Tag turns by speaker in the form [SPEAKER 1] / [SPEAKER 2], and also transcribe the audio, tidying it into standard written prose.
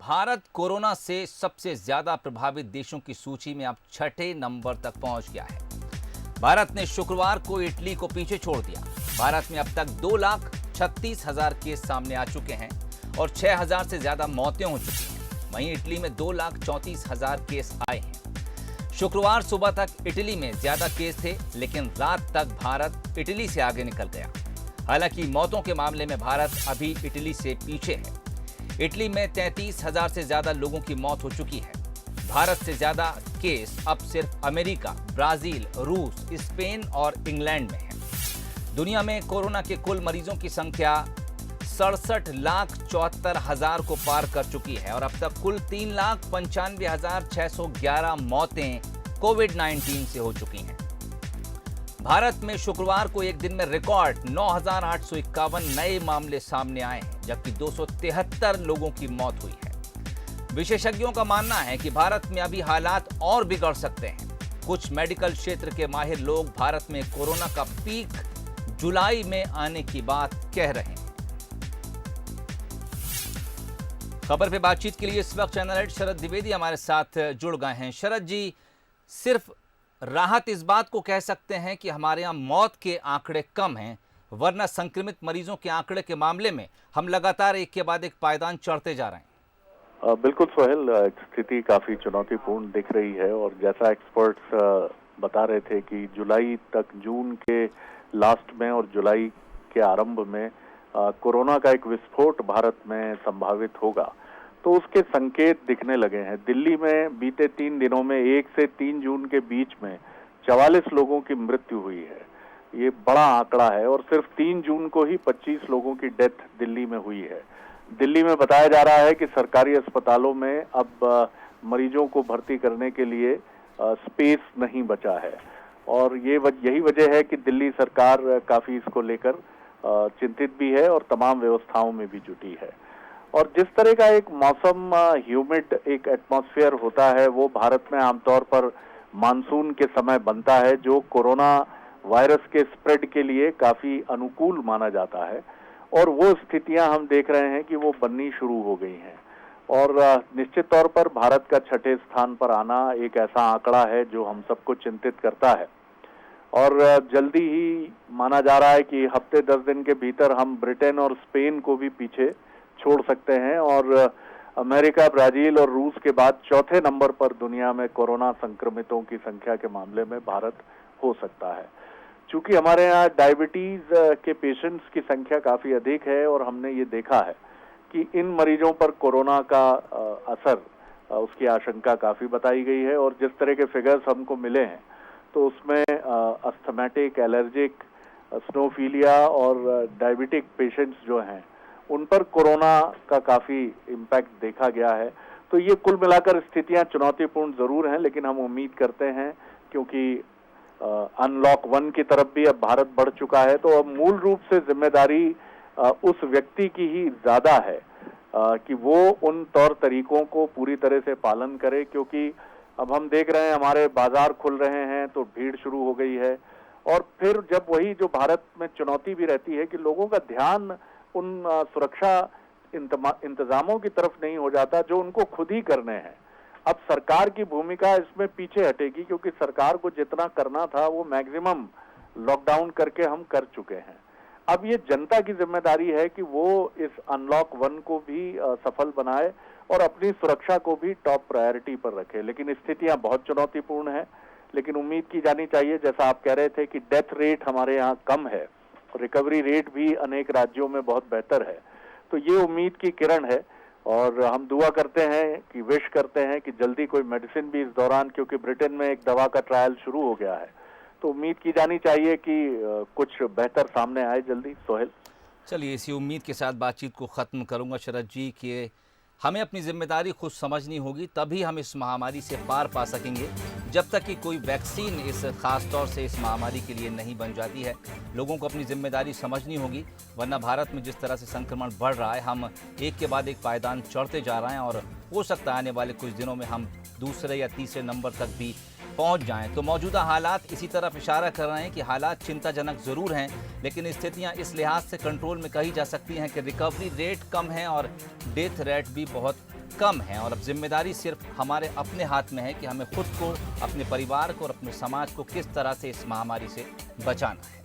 [SPEAKER 1] Bharat corona से सबसे ज्यादा प्रभावित देशों की सूची में अब छठे नंबर तक पहुंच गया है। भारत ने शुक्रवार को इटली को पीछे छोड़ दिया। भारत में अब तक 2,36,000 केस सामने आ चुके हैं और 6,000 से ज्यादा मौतें हो चुकी हैं। वहीं इटली में 2,34,000 केस आए हैं। शुक्रवार सुबह तक इटली में ज्यादा केस थे, लेकिन रात तक भारत इटली से आगे निकल गया। हालांकि मौतों के मामले में भारत अभी इटली से पीछे है। इटली में 33,000 से ज्यादा लोगों की मौत हो चुकी है। भारत से ज्यादा केस अब सिर्फ अमेरिका, ब्राजील, रूस, स्पेन और इंग्लैंड में है। दुनिया में कोरोना के कुल मरीजों की संख्या 67,74,000 को पार कर चुकी है और अब तक कुल 3,95,611 मौतें कोविड-19 से हो चुकी हैं। भारत में शुक्रवार को एक दिन में रिकॉर्ड 9,851 नए मामले सामने आए हैं, जबकि 273 लोगों की मौत हुई है। विशेषज्ञों का मानना है कि भारत में अभी हालात और बिगड़ सकते हैं। कुछ मेडिकल क्षेत्र के माहिर लोग भारत में कोरोना का पीक जुलाई में आने की बात कह रहे हैं। खबर पे बातचीत के लिए इस वक्त चैनल हेड शरद द्विवेदी हमारे साथ जुड़ गए हैं। शरद जी, सिर्फ राहत इस बात को कह सकते हैं कि हमारे यहाँ मौत के आंकड़े कम हैं, वरना संक्रमित मरीजों के आंकड़े के मामले में हम लगातार एक के बाद एक पायदान चढ़ते जा रहे हैं।
[SPEAKER 2] बिल्कुल सोहेल, स्थिति काफी चुनौतीपूर्ण दिख रही है और जैसा एक्सपर्ट्स बता रहे थे कि जुलाई तक, जून के लास्ट में और जुलाई के आरंभ में कोरोना का एक विस्फोट भारत में संभावित होगा, तो उसके संकेत दिखने लगे हैं। दिल्ली में बीते 3 दिनों में 1 से 3 जून के बीच में 44 लोगों की मृत्यु हुई है। ये बड़ा आंकड़ा है और सिर्फ 3 जून को ही 25 लोगों की डेथ दिल्ली में हुई है। दिल्ली में बताया जा रहा है कि सरकारी अस्पतालों में अब मरीजों को भर्ती करने के लिए स्पेस नहीं बचा है और यही वजह है कि दिल्ली सरकार काफी इसको लेकर चिंतित भी है और तमाम व्यवस्थाओं में भी जुटी है। और जिस तरह का एक मौसम, ह्यूमिड एक एटमॉस्फेयर होता है, वो भारत में आमतौर पर मानसून के समय बनता है, जो कोरोना वायरस के स्प्रेड के लिए काफी अनुकूल माना जाता है। और वो स्थितियां हम देख रहे हैं कि वो बननी शुरू हो गई हैं और निश्चित तौर पर भारत का छठे स्थान पर आना एक ऐसा आंकड़ा है जो हम सबको चिंतित करता है। और जल्दी ही माना जा रहा है कि हफ्ते 10 दिन के भीतर हम ब्रिटेन और स्पेन को भी पीछे छोड़ सकते हैं और अमेरिका, ब्राजील और रूस के बाद चौथे नंबर पर दुनिया में कोरोना संक्रमितों की संख्या के मामले में भारत हो सकता है। चूंकि हमारे यहाँ डायबिटीज के पेशेंट्स की संख्या काफी अधिक है और हमने ये देखा है कि इन मरीजों पर कोरोना का असर, उसकी आशंका काफी बताई गई है। और जिस तरह के फिगर्स हमको मिले हैं तो उसमें अस्थमैटिक, एलर्जिक, स्नोफीलिया और डायबिटिक पेशेंट्स जो हैं उन पर कोरोना का काफी इम्पैक्ट देखा गया है। तो ये कुल मिलाकर स्थितियां चुनौतीपूर्ण जरूर हैं, लेकिन हम उम्मीद करते हैं क्योंकि अनलॉक 1 की तरफ भी अब भारत बढ़ चुका है, तो अब मूल रूप से जिम्मेदारी उस व्यक्ति की ही ज्यादा है कि वो उन तौर तरीकों को पूरी तरह से पालन करे। क्योंकि अब हम देख रहे हैं हमारे बाजार खुल रहे हैं तो भीड़ शुरू हो गई है और फिर जब वही जो भारत में चुनौती भी रहती है कि लोगों का ध्यान उन सुरक्षा इंतजामों की तरफ नहीं हो जाता जो उनको खुद ही करने हैं। अब सरकार की भूमिका इसमें पीछे हटेगी क्योंकि सरकार को जितना करना था वो मैक्सिमम लॉकडाउन करके हम कर चुके हैं। अब ये जनता की जिम्मेदारी है कि वो इस अनलॉक 1 को भी सफल बनाए और अपनी सुरक्षा को भी टॉप प्रायोरिटी पर रखे। लेकिन स्थितियां बहुत चुनौतीपूर्ण है, लेकिन उम्मीद की जानी चाहिए, जैसा आप कह रहे थे कि डेथ रेट हमारे यहाँ कम है, रिकवरी रेट भी अनेक राज्यों में बहुत बेहतर है। तो ये उम्मीद की किरण है और हम दुआ करते हैं कि विश करते हैं कि जल्दी कोई मेडिसिन भी इस दौरान, क्योंकि ब्रिटेन में एक दवा का ट्रायल शुरू हो गया है, तो उम्मीद की जानी चाहिए कि कुछ बेहतर सामने आए जल्दी। सोहेल,
[SPEAKER 1] चलिए इसी उम्मीद के साथ बातचीत को ख़त्म करूंगा शरद जी कि हमें अपनी जिम्मेदारी खुद समझनी होगी, तभी हम इस महामारी से पार पा सकेंगे। जब तक कि कोई वैक्सीन इस खास तौर से इस महामारी के लिए नहीं बन जाती है, लोगों को अपनी जिम्मेदारी समझनी होगी, वरना भारत में जिस तरह से संक्रमण बढ़ रहा है, हम एक के बाद एक पायदान चढ़ते जा रहे हैं और हो सकता है आने वाले कुछ दिनों में हम दूसरे या तीसरे नंबर तक भी पहुंच जाएं। तो मौजूदा हालात इसी तरफ इशारा कर रहे हैं कि हालात चिंताजनक ज़रूर हैं, लेकिन स्थितियां इस लिहाज से कंट्रोल में कही जा सकती हैं कि रिकवरी रेट कम है और डेथ रेट भी बहुत कम हैं और अब जिम्मेदारी सिर्फ हमारे अपने हाथ में है कि हमें खुद को, अपने परिवार को और अपने समाज को किस तरह से इस महामारी से बचाना है।